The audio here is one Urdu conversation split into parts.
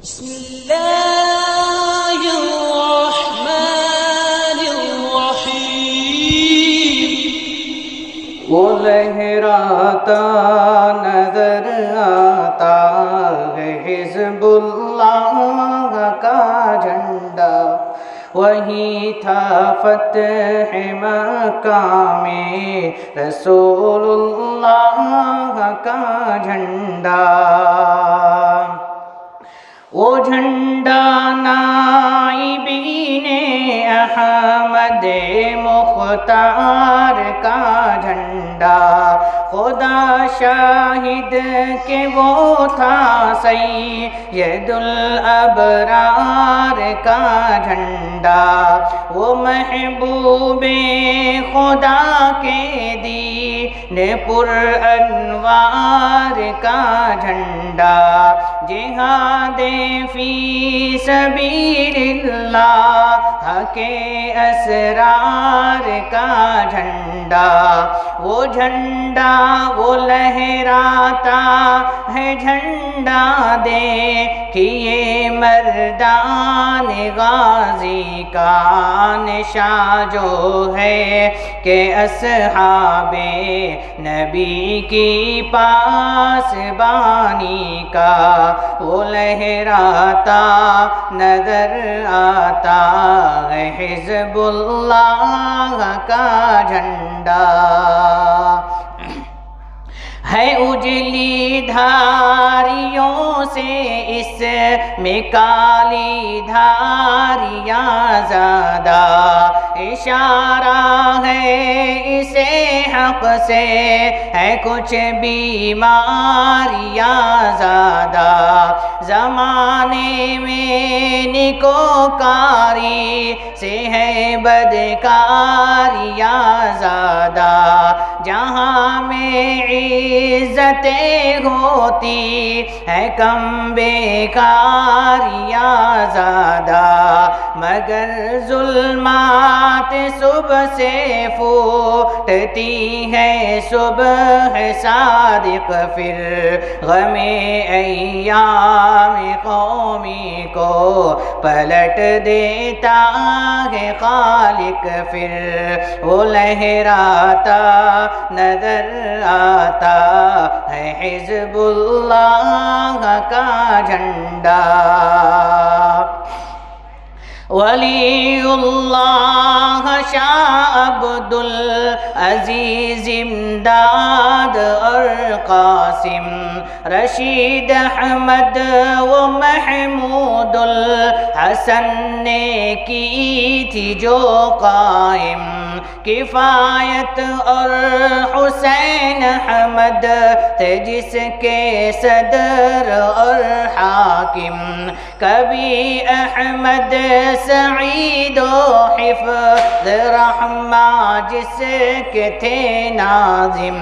بسم الله الرحمن الرحيم وہ لہراتا نظر آتا ہے حزب اللہ کا جھنڈا، وہی تھا فتح مکہ میں رسول اللہ کا جھنڈا۔ وہ جھنڈا نائبین احمد مختار کا جھنڈا، خدا شاہد کہ وہ تھا سید الابرار کا جھنڈا۔ وہ محبوب خدا کے دین پر انوار کا جھنڈا، جہاد فی سبیل اللہ کے اسرار کا جھنڈا۔ وہ جھنڈا وہ لہراتا ہے جھنڈا دیکھیے مردان غازی کا نشاں جو ہے کہ اصحاب نبی کی پاسبانی کا۔ وہ لہراتا نظر آتا ہے حزب اللہ کا جھنڈا، ہے اجلی دھاریوں سے اس میں کالی دھاریاں زیادہ، اشارہ ہے اسے حق سے ہے کچھ بیماریاں زیادہ۔ زمانے میں نکوکاری سے ہے بدکاریاں زیادہ، جہاں میں عزتیں ہوتی ہے کم بیکاریاں زیادہ، مگر ظلمات صبح سے پھوٹتی ہے صبح صادق، پھر غم ایام قومی کو پلٹ دیتا ہے خالق، پھر وہ لہراتا نظر آتا ہے حزب اللہ کا جھنڈا۔ ولی اللہ شاہ عبدالعزیز امداد اور قاسم رشید احمد و محمود الحسن نے کی تھی جو قائم، کفایت اور حسین احمد تھے جس کے صدر اور حاکم، کبھی احمد سعید و حفظ رحمہ جس کے تھے ناظم،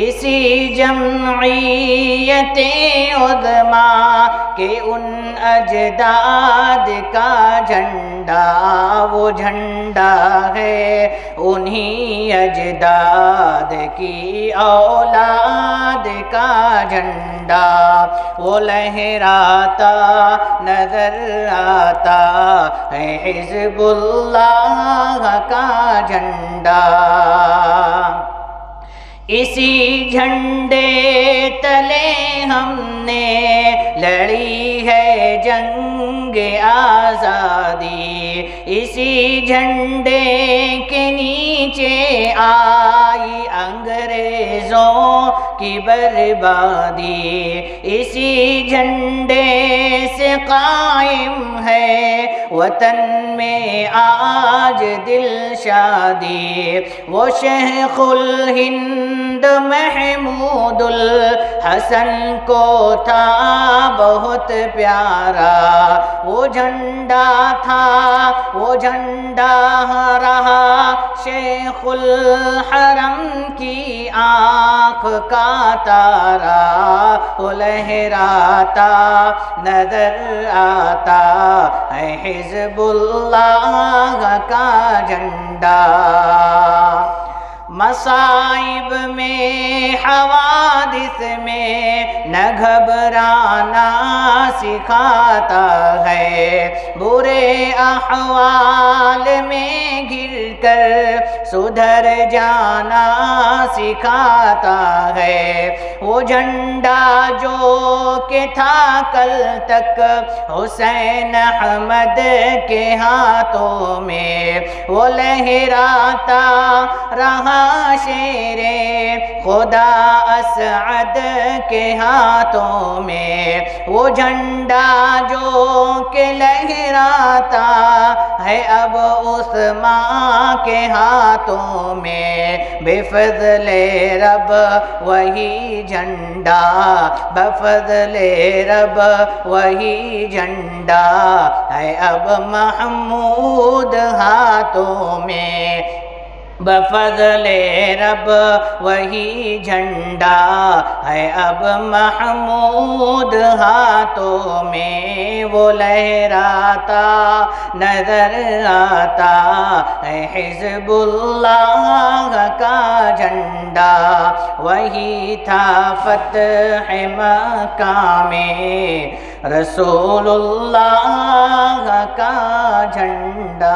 اسی جمعیت عظما کے ان اجداد کا جھنڈا۔ وہ جھنڈا ہے انہی اجداد کی اولاد کا جھنڈا، وہ لہراتا نظر آتا ہے حزب اللہ کا جھنڈا۔ اسی جھنڈے تلے ہم نے لڑی ہے جنگ آزادی، اسی جھنڈے کے نیچے آئی انگریزوں کی بربادی، اسی جھنڈے سے قائم ہے وطن میں آج دل شادی۔ وہ شیخ الہند محمود الحسن کو تھا بہت پیارا، وہ جھنڈا تھا وہ جھنڈا رہا شیخ الحرم کی آنکھ کا تارا، وہ لہراتا نظر آتا ہے حزب اللہ کا جھنڈا۔ مصائب میں حوادث میں نہ گھبرانا سکھاتا ہے، برے احوال میں گر کر سدھر جانا سکھاتا ہے۔ وہ جھنڈا جو کہ تھا کل تک حسین احمد کے ہاتھوں میں، وہ لہراتا رہا شیر خدا اسعد کے ہاتھوں میں۔ وہ جھنڈا جو کہ لہراتا ہے اب عثمان کے ہاتھوں میں، بفضل رب وہی جھنڈا، بفضل رب وہی جھنڈا ہے اب محمود ہاتھوں میں، بفضل رب وہی جھنڈا ہے اب محمود ہاتھوں میں۔ وہ لہراتا نظر آتا ہے حزب اللہ کا جھنڈا، وہی تھا فتح مکہ میں رسول اللہ کا جھنڈا۔